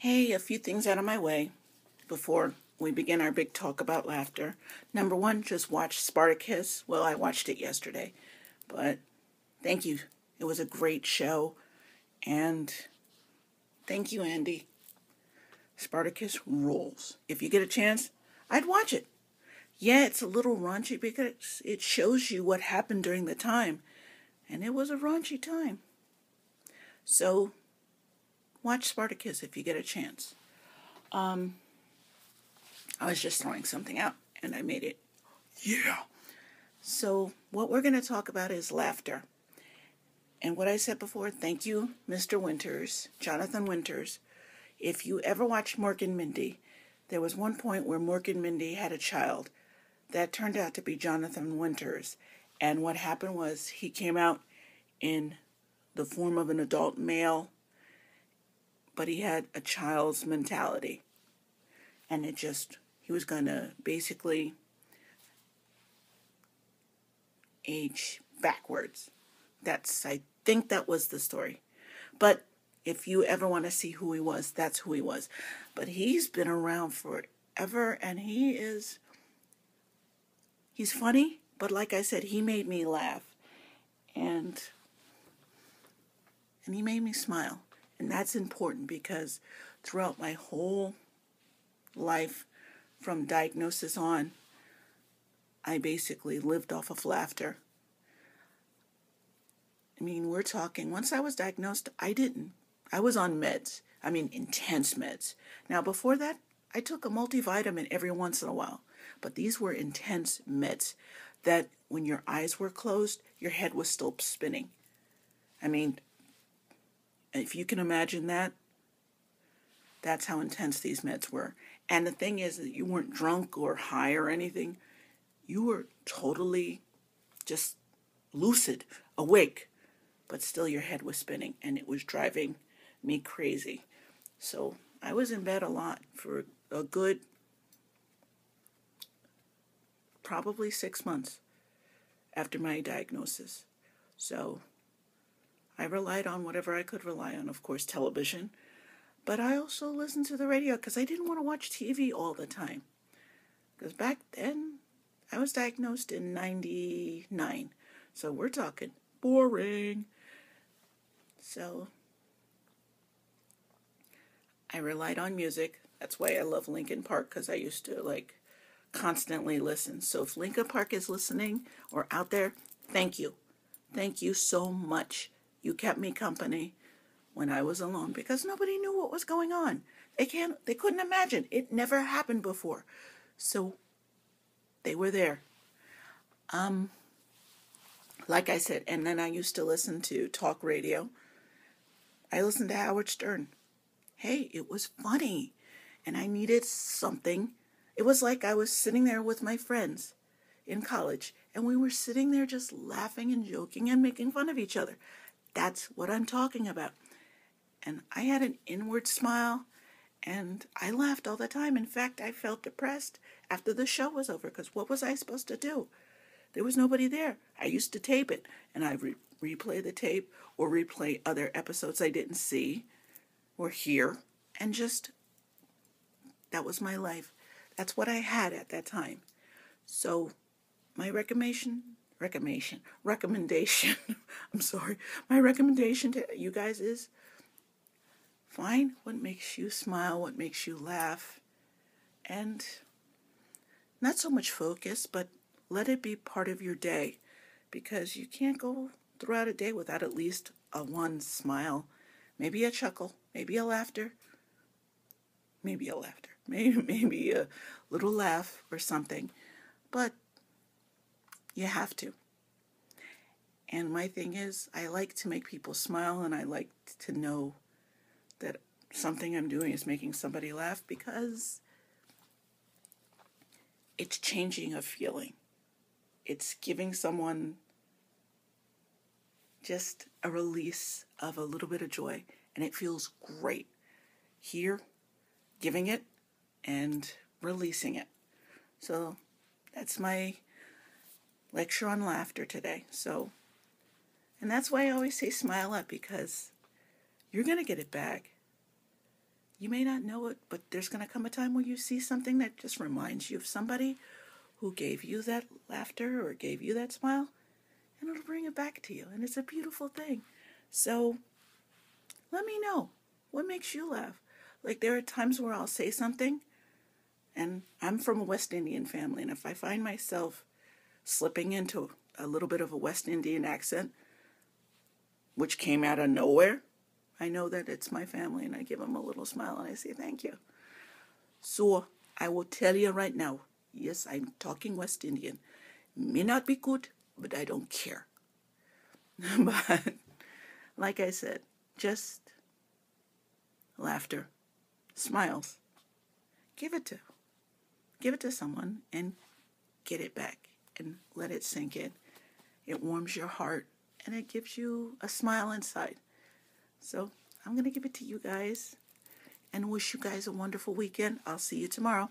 Hey, a few things out of my way before we begin our big talk about laughter. Number one, just watch Spartacus. Well, I watched it yesterday, but thank you. It was a great show, and thank you, Andy. Spartacus rules. If you get a chance, I'd watch it. Yeah, it's a little raunchy because it shows you what happened during the time, and it was a raunchy time. So, watch Spartacus if you get a chance. I was just throwing something out, and I made it. Yeah. So, what we're going to talk about is laughter. And what I said before, thank you, Mr. Winters, Jonathan Winters. If you ever watched Mork and Mindy, there was one point where Mork and Mindy had a child that turned out to be Jonathan Winters. And what happened was he came out in the form of an adult male, but he had a child's mentality. And he was going to basically age backwards. I think that was the story. But if you ever want to see who he was, that's who he was. But he's been around forever, and he's funny, but like I said, he made me laugh. And he made me smile. And that's important because throughout my whole life, from diagnosis on, I basically lived off of laughter. I mean, we're talking, once I was diagnosed, I was on meds. I mean, intense meds. Now, before that, I took a multivitamin every once in a while. But these were intense meds that when your eyes were closed, your head was still spinning. I mean, if you can imagine that, that's how intense these meds were. And the thing is that you weren't drunk or high or anything. You were totally just lucid, awake, but still your head was spinning, and it was driving me crazy. So I was in bed a lot for a good probably 6 months after my diagnosis. So I relied on whatever I could rely on, of course, television. But I also listened to the radio because I didn't want to watch TV all the time. Because back then, I was diagnosed in 99. So we're talking boring. So I relied on music. That's why I love Linkin Park, because I used to constantly listen. So if Linkin Park is listening or out there, thank you. Thank you so much. You kept me company when I was alone because nobody knew what was going on. They couldn't imagine. It never happened before. So they were there. Like I said, and then I used to listen to talk radio. I listened to Howard Stern. Hey, it was funny. And I needed something. It was like I was sitting there with my friends in college, and we were sitting there just laughing and joking and making fun of each other. That's what I'm talking about. And I had an inward smile, and I laughed all the time. In fact, I felt depressed after the show was over, because what was I supposed to do? There was nobody there. I used to tape it, and I replay the tape or replay other episodes I didn't see or hear, and that was my life. That's what I had at that time. So my recommendation, I'm sorry, my recommendation to you guys is find what makes you smile, what makes you laugh, and not so much focus, but let it be part of your day, because you can't go throughout a day without at least a one smile, maybe a chuckle, maybe a laughter, maybe a little laugh or something, but you have to. And my thing is, I like to make people smile, and I like to know that something I'm doing is making somebody laugh, because it's changing a feeling. It's giving someone just a release of a little bit of joy, and it feels great. Here, giving it and releasing it. So that's my lecture on laughter today. And that's why I always say smile up, because you're going to get it back. You may not know it, but there's going to come a time where you see something that just reminds you of somebody who gave you that laughter or gave you that smile, and it'll bring it back to you. And it's a beautiful thing. So let me know what makes you laugh. Like, there are times where I'll say something, and I'm from a West Indian family, and if I find myself slipping into a little bit of a West Indian accent, which came out of nowhere, I know that it's my family, and I give them a little smile, and I say thank you. So I will tell you right now, yes, I'm talking West Indian. May not be good, but I don't care. But like I said, just laughter, smiles. Give it to someone and get it back and let it sink in. It warms your heart and it gives you a smile inside. So I'm going to give it to you guys and wish you guys a wonderful weekend. I'll see you tomorrow.